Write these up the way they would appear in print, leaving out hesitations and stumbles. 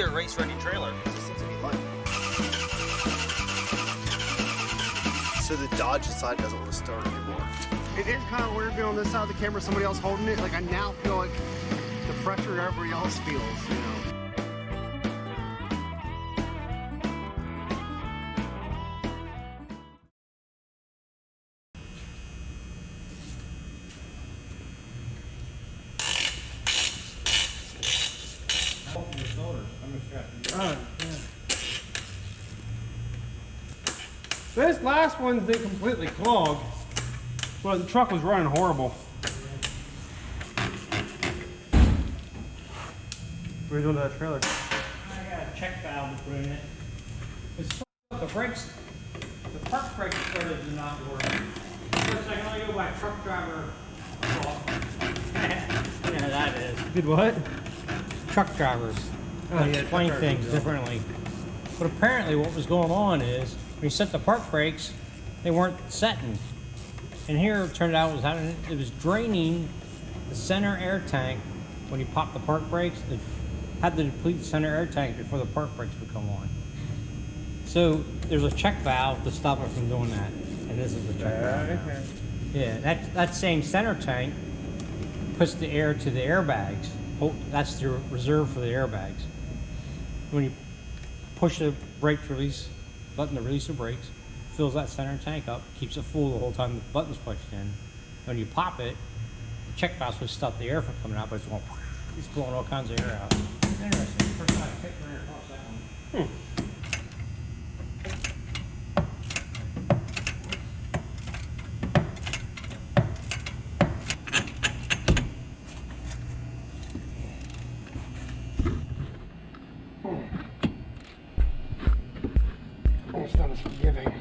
be a race-ready trailer. It just seems to be light. So the Dodge side doesn't want to start anymore. It is kind of weird being on this side of the camera, somebody else holding it. Like I now feel like the pressure everybody else feels, you know. This last one didn't completely clog, but the truck was running horrible. What are you doing to that trailer? I got a check valve to put in it. It's the brakes, the park brakes sort of do not work. First, I can only go by truck driver. Yeah, that is. Did what? Truck drivers. Oh, yeah, Explain truck things drivers, differently. But apparently what was going on is, when you set the park brakes, they weren't setting. And here it turned out it was draining the center air tank when you pop the park brakes. It had to deplete the center air tank before the park brakes would come on. So there's a check valve to stop it from doing that. And this is the check valve. Yeah, that same center tank puts the air to the airbags. That's the reserve for the airbags. When you push the brake release button to release the brakes, fills that center tank up, keeps it full the whole time the button's pushed in. When you pop it, the check valve would stop the air from coming out, but it's going, it's blowing all kinds of air out. Interesting. First time I kicked air across that one. It's not as forgiving.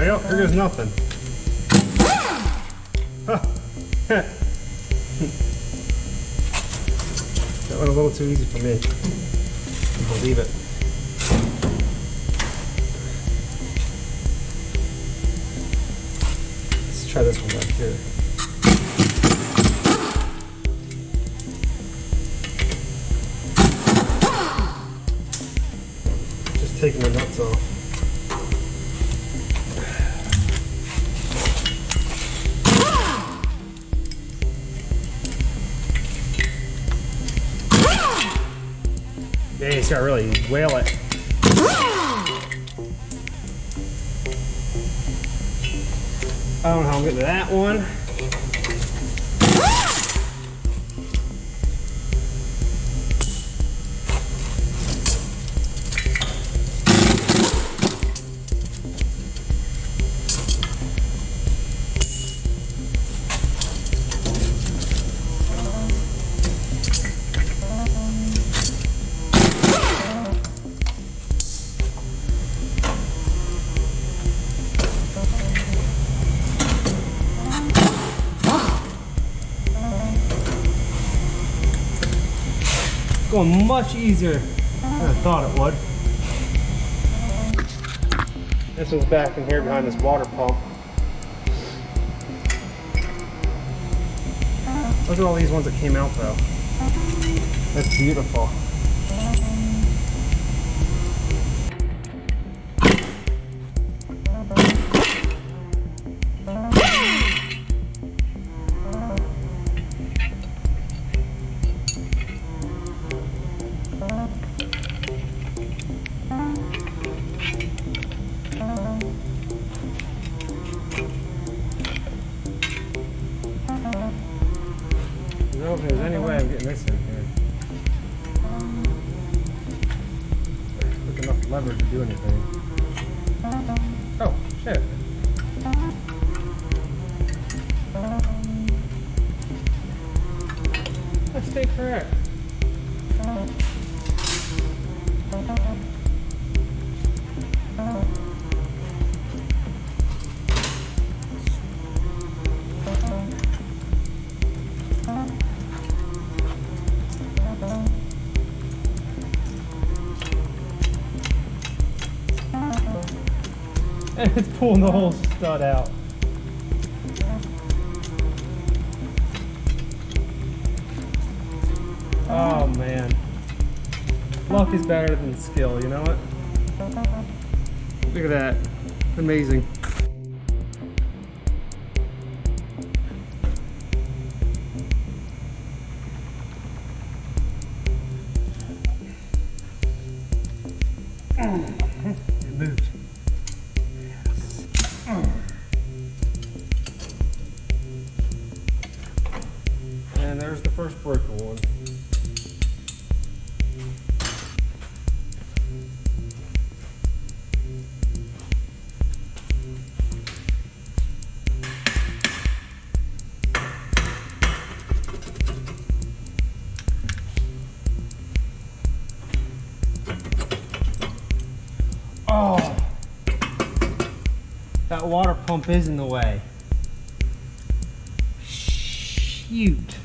Well, here goes nothing. That went a little too easy for me. I'll leave it. Let's try this one back here. Just taking the nuts off. Yeah, he's got to really whale it. I don't know how I'm getting to that one. Going much easier than I thought it would. This was back in here behind this water pump. Look at all these ones that came out though. That's beautiful. I don't know if there's any way I'm getting this in here. With enough leverage to do anything. Oh, shit. Let's stay correct. And it's pulling the whole stud out. Oh man. Luck is better than skill, you know what? Look at that. Amazing. It moved. And there's the first broken one. Oh, that water pump is in the way. Shoot.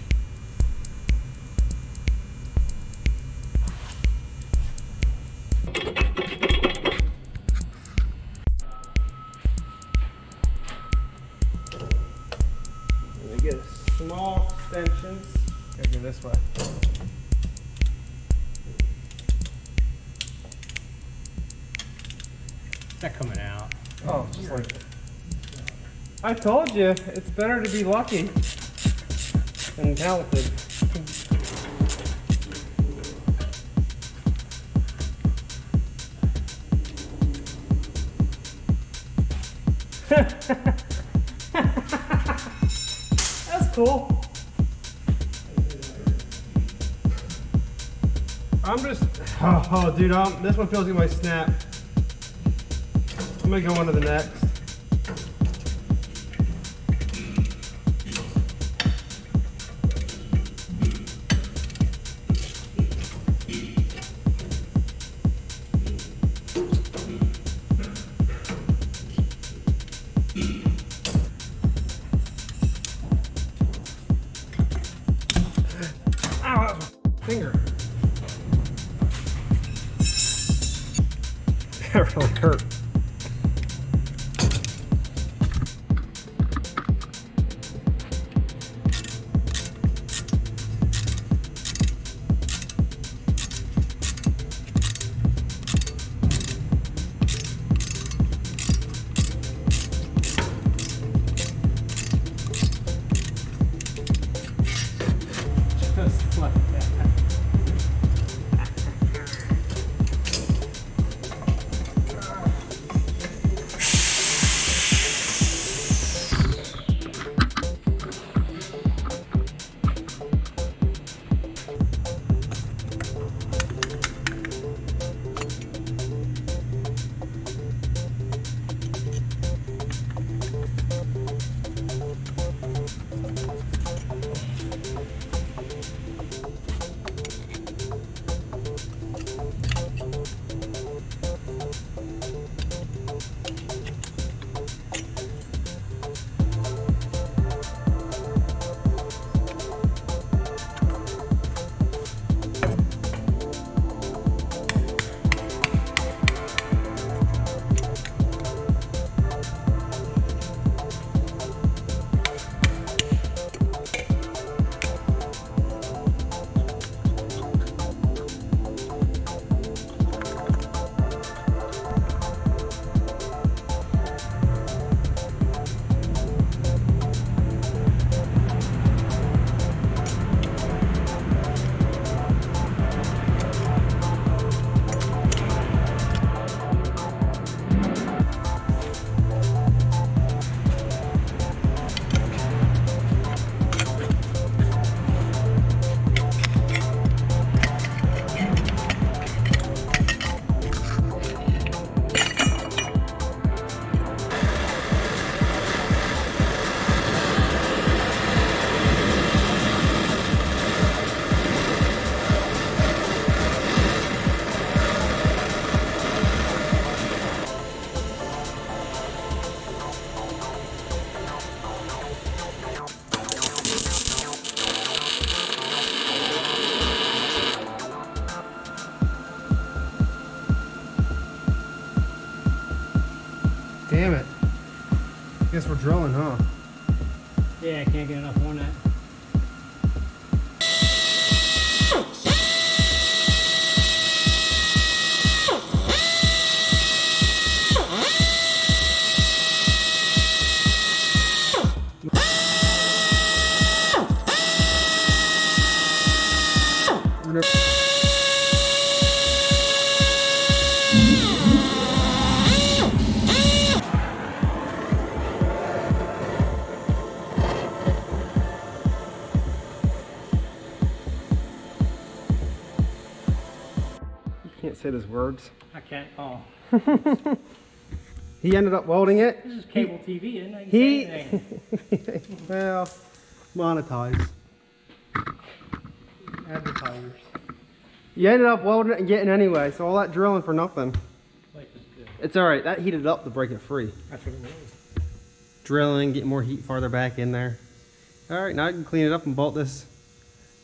Let me get a small extension. Gotta go this way. Is that coming out? Oh, just like that. I told you, it's better to be lucky than talented. That's cool. I'm just, oh dude, this one feels like my snap. I'm gonna go on to the next. That really hurt. Just like that. Damn it. Guess we're drilling, huh? Yeah, I can't get enough on that. Can't say those words. I can't. Oh. He ended up welding it. This is cable TV, isn't it? He. Well, monetized. Advertisers. You ended up welding it and getting anyway, so all that drilling for nothing. Life is good. It's alright, that heated up to break it free. That's what it was. Drilling, get more heat farther back in there. Alright, now I can clean it up and bolt this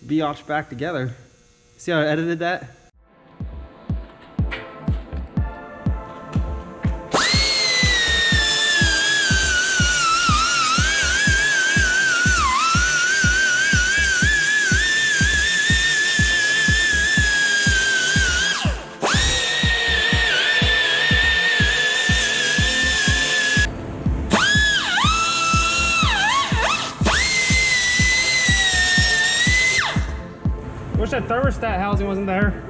biatch back together. See how I edited that? Wish that thermostat housing wasn't there.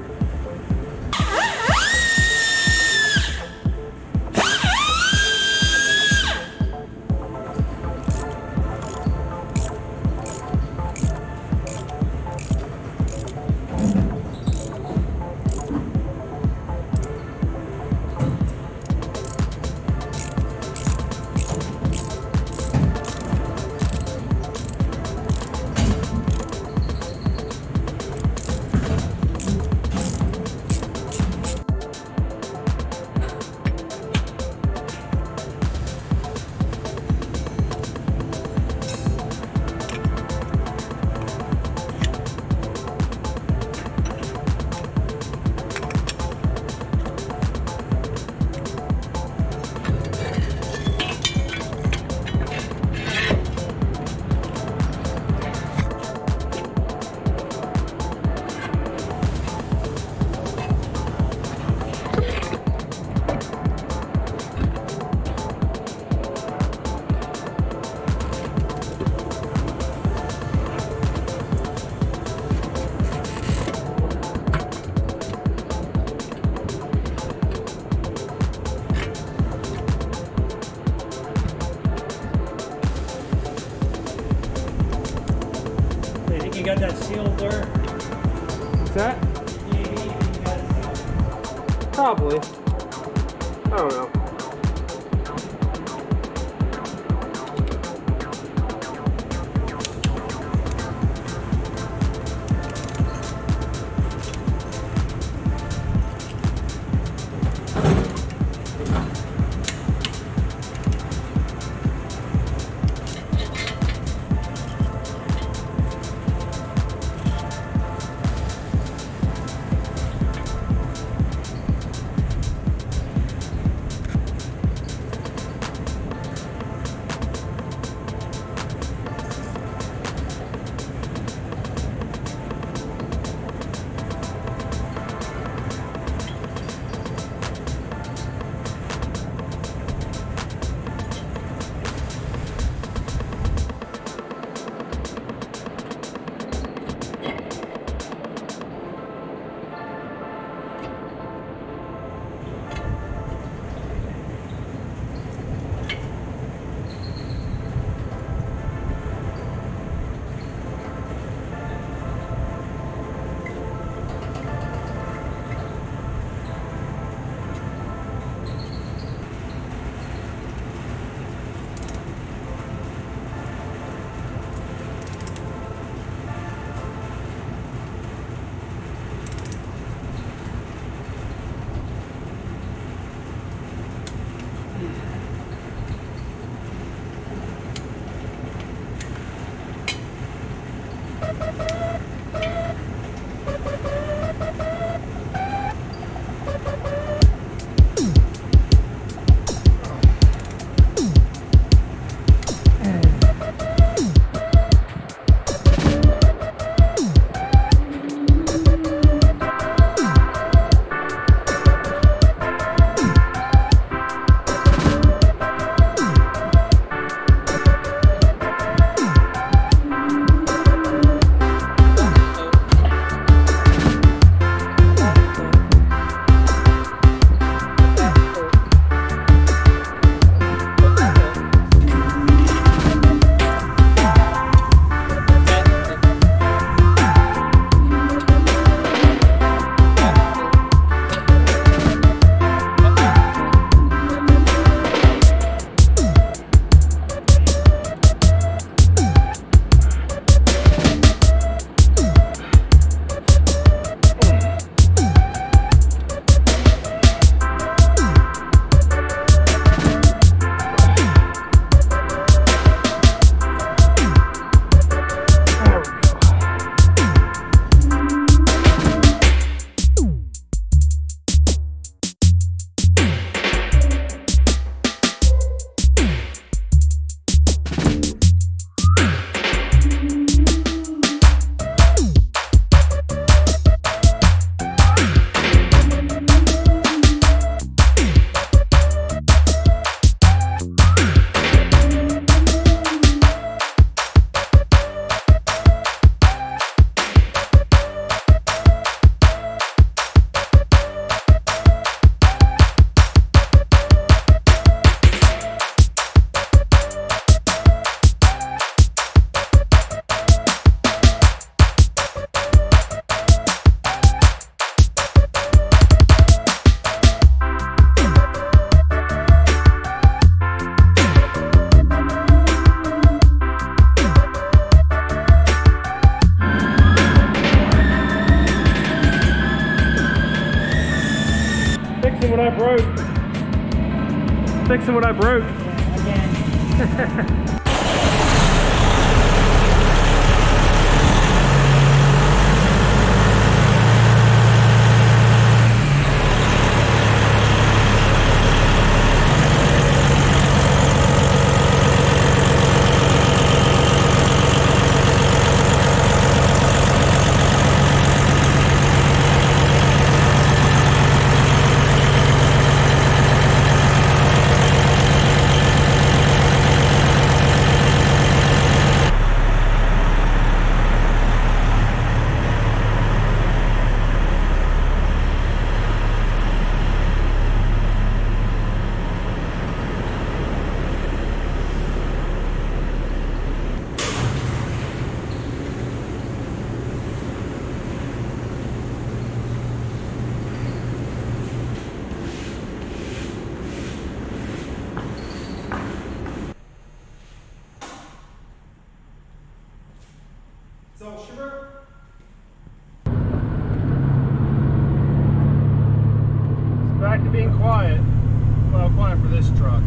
sealed there? What's that? Maybe you got it sealed. Probably. I don't know. Fixing what I broke. Fixing what I broke. Yeah, again. So, Schubert? It's back to being quiet. Well, quiet for this truck.